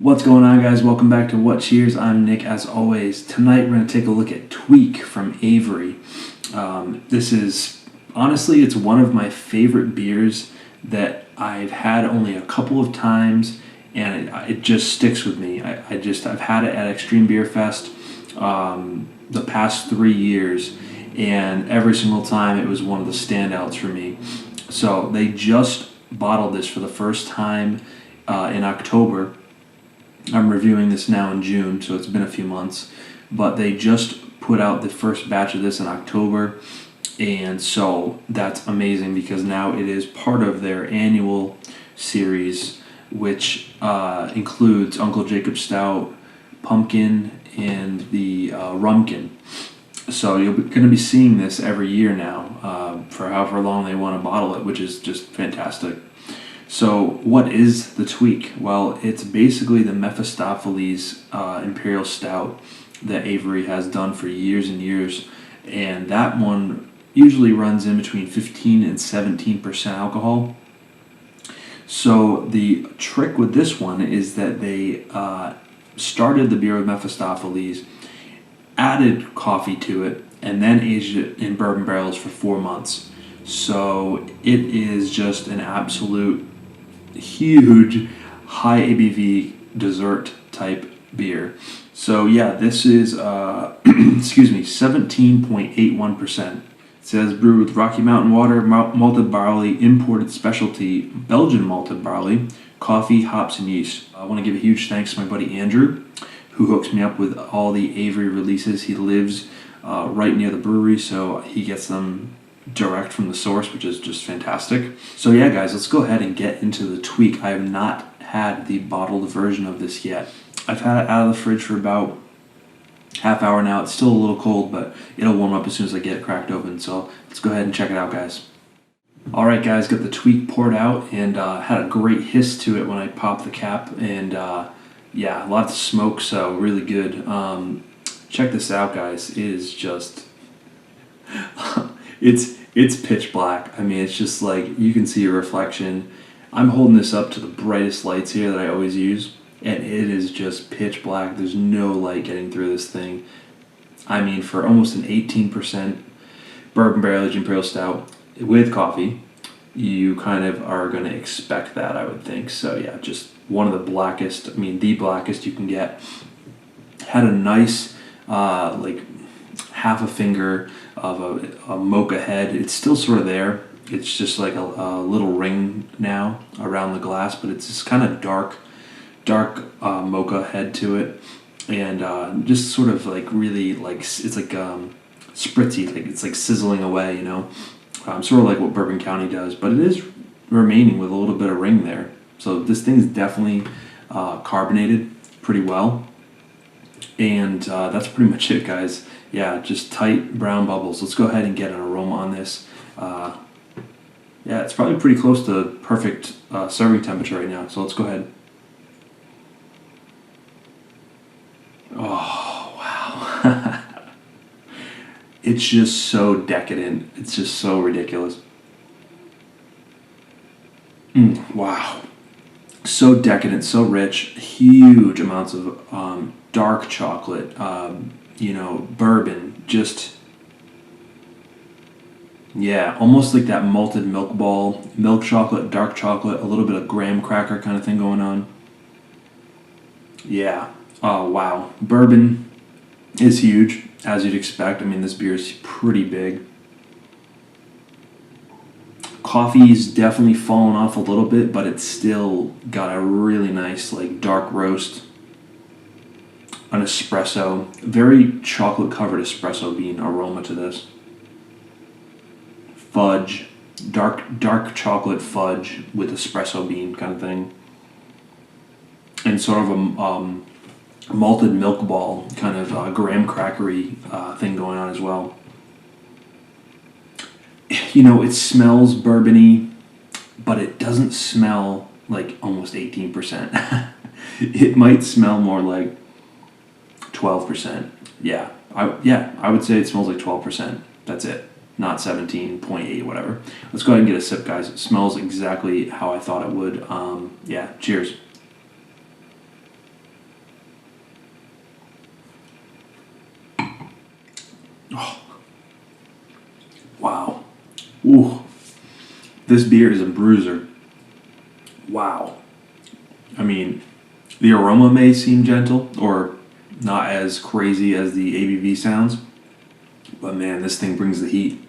What's going on, guys? Welcome back to What Cheers. I'm Nick, as always. Tonight we're going to take a look at Tweak from Avery. This is, honestly, it's one of my favorite beers that I've had only a couple of times, and it just sticks with me. I've had it at Extreme Beer Fest the past 3 years, and every single time it was one of the standouts for me. So they just bottled this for the first time in October. I'm reviewing this now in June, so it's been a few months, but they just put out the first batch of this in October, and so that's amazing because now it is part of their annual series, which includes Uncle Jacob's Stout, Pumpkin, and the Rumkin. So you're going to be seeing this every year now for however long they want to bottle it, which is just fantastic. So what is the Tweak? Well, it's basically the Mephistopheles Imperial Stout that Avery has done for years and years, and that one usually runs in between 15 and 17% alcohol. So the trick with this one is that they started the beer with Mephistopheles, added coffee to it, and then aged it in bourbon barrels for 4 months. So it is just an absolute huge high ABV dessert type beer. So yeah, this is 17.81%. It says brewed with Rocky Mountain water, malted barley, imported specialty Belgian malted barley, coffee, hops, and yeast. I want to give a huge thanks to my buddy Andrew, who hooks me up with all the Avery releases. He lives right near the brewery, so he gets them direct from the source, which is just fantastic. So yeah, guys, let's go ahead and get into the Tweak. I have not had the bottled version of this yet. I've had it out of the fridge for about half hour now. It's still a little cold, but it'll warm up as soon as I get it cracked open. So let's go ahead and check it out, guys. Alright, guys, got the Tweak poured out, and had a great hiss to it when I popped the cap, and yeah, lots of smoke, so really good. Check this out, guys. It is just it's pitch black. I mean, it's just like you can see a reflection. I'm holding this up to the brightest lights here that I always use, and it is just pitch black. There's no light getting through this thing. I mean, for almost an 18% bourbon barrel aged Imperial Stout with coffee, you kind of are going to expect that, I would think. So yeah, just one of the blackest, I mean the blackest you can get. Had a nice like half a finger of a mocha head. It's still sort of there. It's just like a little ring now around the glass, but it's just kind of dark mocha head to it, and just sort of like really like it's like spritzy, like it's like sizzling away, you know, sort of like what Bourbon County does, but it is remaining with a little bit of ring there. So this thing is definitely carbonated pretty well, and that's pretty much it, guys. Yeah, just tight brown bubbles. Let's go ahead and get an aroma on this. Yeah, it's probably pretty close to perfect serving temperature right now, so let's go ahead. Oh, wow. It's just so decadent. It's just so ridiculous. Wow. So decadent, so rich, huge amounts of dark chocolate, you know, bourbon, just, yeah, almost like that malted milk ball, milk chocolate, dark chocolate, a little bit of graham cracker kind of thing going on. Yeah, oh wow. Bourbon is huge, as you'd expect. I mean, this beer is pretty big. Coffee's definitely fallen off a little bit, but it's still got a really nice, like, dark roast. An espresso, very chocolate covered espresso bean aroma to this. Fudge, dark chocolate fudge with espresso bean kind of thing, and sort of a malted milk ball kind of graham crackery thing going on as well. You know, it smells bourbony, but it doesn't smell like almost 18%. It might smell more like 12%. Yeah, I would say it smells like 12%. That's it. Not 17.8, whatever. Let's go ahead and get a sip, guys. It smells exactly how I thought it would. Yeah, cheers. Oh, wow. Ooh. This beer is a bruiser. Wow. I mean, the aroma may seem gentle or not as crazy as the ABV sounds, but man, this thing brings the heat.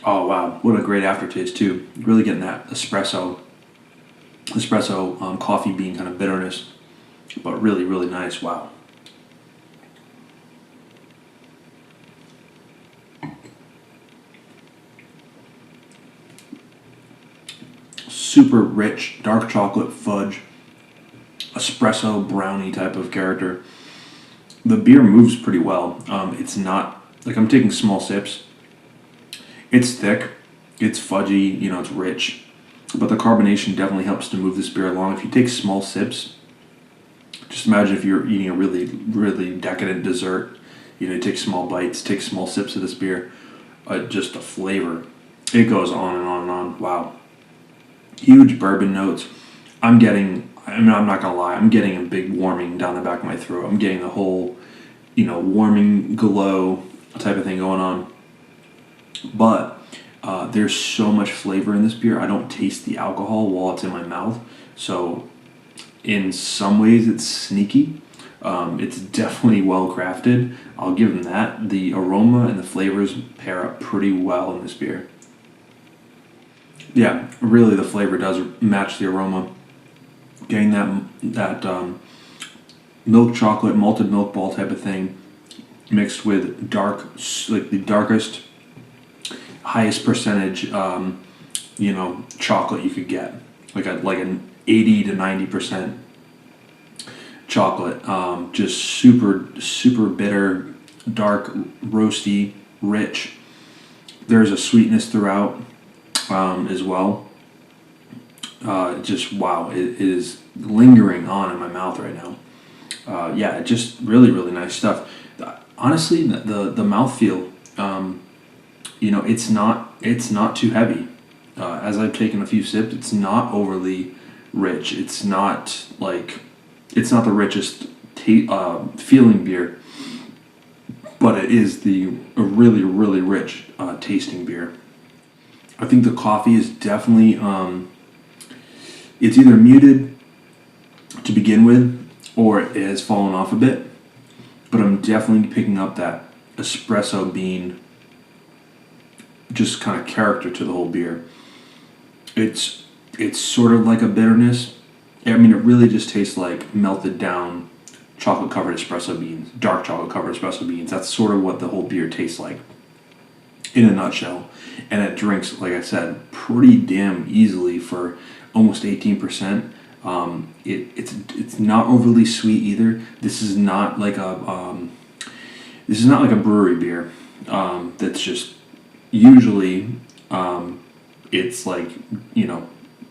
Oh wow, what a great aftertaste too. Really getting that espresso coffee bean kind of bitterness, but really, really nice. Wow. Super rich, dark chocolate fudge, espresso brownie type of character. The beer moves pretty well. It's not like I'm taking small sips. It's thick, it's fudgy, it's rich, but the carbonation definitely helps to move this beer along. If you take small sips, just imagine if you're eating a really, really decadent dessert. You take small bites, take small sips of this beer. Just the flavor, it goes on and on and on. Wow, huge bourbon notes. I'm not gonna lie, I'm getting a big warming down the back of my throat. I'm getting the whole, warming glow type of thing going on. But there's so much flavor in this beer. I don't taste the alcohol while it's in my mouth. So in some ways it's sneaky. It's definitely well crafted. I'll give them that. The aroma and the flavors pair up pretty well in this beer. Yeah, really the flavor does match the aroma. Getting that milk chocolate, malted milk ball type of thing mixed with like the darkest, highest percentage, chocolate you could get, like an 80 to 90% chocolate. Just super, super bitter, dark, roasty, rich. There's a sweetness throughout as well. Just wow, it is lingering on in my mouth right now. Yeah, just really, really nice stuff. Honestly, the mouthfeel, it's not too heavy. As I've taken a few sips, it's not overly rich. It's not the richest feeling beer, but it is a really, really rich tasting beer. I think the coffee is definitely, it's either muted to begin with, or it has fallen off a bit, but I'm definitely picking up that espresso bean just kind of character to the whole beer. It's sort of like a bitterness. I mean, it really just tastes like melted down chocolate covered espresso beans, dark chocolate covered espresso beans. That's sort of what the whole beer tastes like in a nutshell. And it drinks, like I said, pretty damn easily for almost 18%. It's not overly sweet either. This is not like a brewery beer. That's just usually it's like,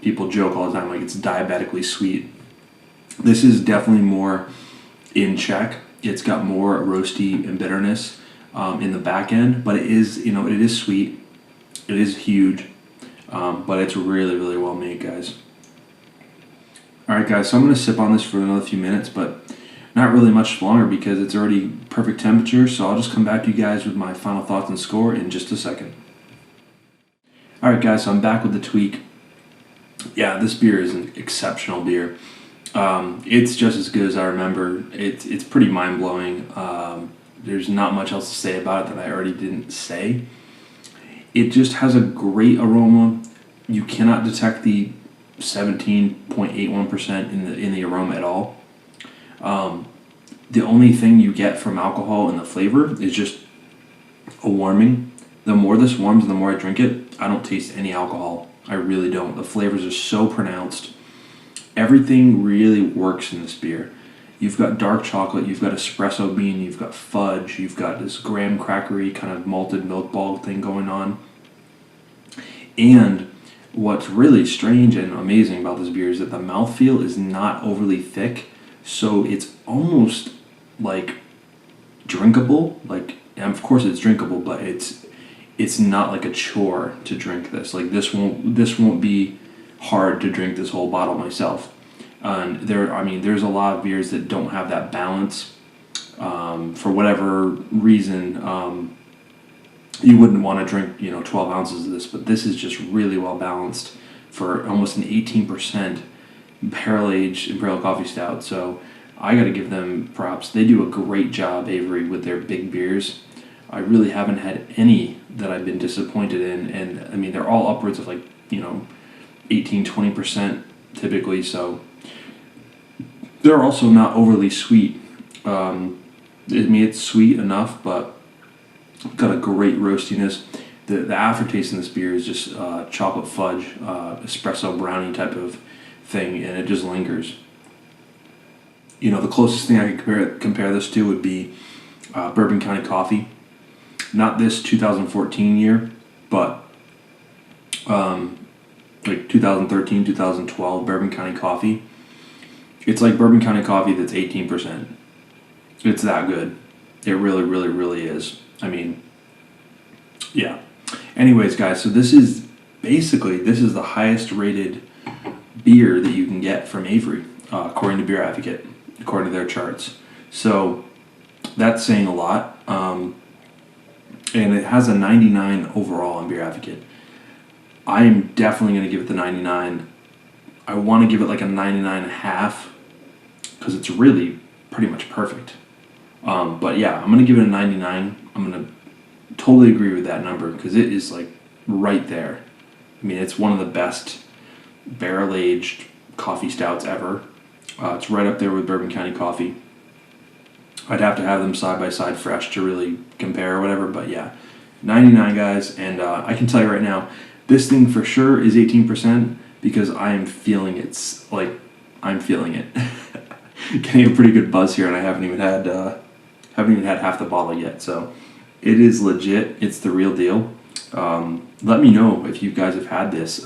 people joke all the time like it's diabetically sweet. This is definitely more in check. It's got more roasty and bitterness in the back end, but it is sweet. It is huge, but it's really, really well made, guys. All right, guys, so I'm going to sip on this for another few minutes, but not really much longer because it's already perfect temperature, so I'll just come back to you guys with my final thoughts and score in just a second. All right, guys, so I'm back with the tweak. Yeah, this beer is an exceptional beer. It's just as good as I remember. It's pretty mind-blowing. There's not much else to say about it that I already didn't say. It just has a great aroma. You cannot detect the 17.81% in the aroma at all. The only thing you get from alcohol in the flavor is just a warming. The more this warms, the more I drink it, I don't taste any alcohol. I really don't. The flavors are so pronounced. Everything really works in this beer. You've got dark chocolate, you've got espresso bean, you've got fudge, you've got this graham crackery kind of malted milk ball thing going on. And what's really strange and amazing about this beer is that the mouthfeel is not overly thick, so it's almost like drinkable. And of course it's drinkable, but it's not like a chore to drink this. Like this won't be hard to drink this whole bottle myself. And there's a lot of beers that don't have that balance for whatever reason. You wouldn't want to drink 12 ounces of this, but this is just really well balanced for almost an 18% barrel-aged Imperial Coffee Stout. So I got to give them props. They do a great job, Avery, with their big beers. I really haven't had any that I've been disappointed in, and I mean they're all upwards of 18-20% typically. So they're also not overly sweet. I mean, it's sweet enough, but got a great roastiness. The aftertaste in this beer is just chocolate fudge, espresso brownie type of thing, and it just lingers. The closest thing I could compare this to would be Bourbon County Coffee. Not this 2014 year, but 2013, 2012 Bourbon County Coffee. It's like Bourbon County Coffee that's 18%. It's that good. It really, really, really is. I mean, yeah. Anyways, guys, so this is the highest rated beer that you can get from Avery, according to BeerAdvocate, according to their charts. So that's saying a lot. And it has a 99 overall on BeerAdvocate. I am definitely going to give it the 99. I want to give it like a 99.5 because it's really pretty much perfect. But yeah, I'm going to give it a 99. I'm going to totally agree with that number because it is like right there. I mean, it's one of the best barrel-aged coffee stouts ever. It's right up there with Bourbon County Coffee. I'd have to have them side by side fresh to really compare or whatever, but yeah, 99 guys, and I can tell you right now, this thing for sure is 18% because I am feeling it. I'm feeling it. Getting a pretty good buzz here, and I haven't even had half the bottle yet, so it is legit. It's the real deal. Let me know if you guys have had this.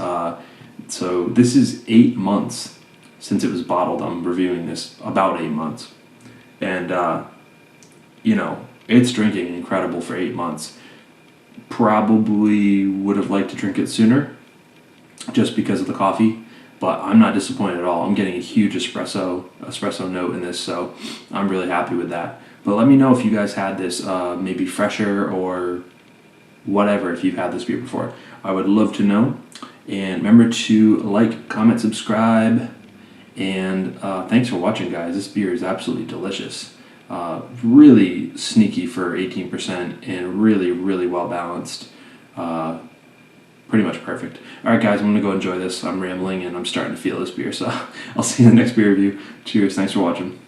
So this is 8 months since it was bottled. I'm reviewing this about 8 months. And, it's drinking incredible for 8 months. Probably would have liked to drink it sooner just because of the coffee, but I'm not disappointed at all. I'm getting a huge espresso note in this, so I'm really happy with that. But let me know if you guys had this, maybe fresher or whatever, if you've had this beer before. I would love to know. And remember to like, comment, subscribe. And thanks for watching, guys. This beer is absolutely delicious. Really sneaky for 18% and really, really well balanced. Pretty much perfect. All right, guys, I'm going to go enjoy this. I'm rambling and I'm starting to feel this beer, so I'll see you in the next beer review. Cheers. Thanks for watching.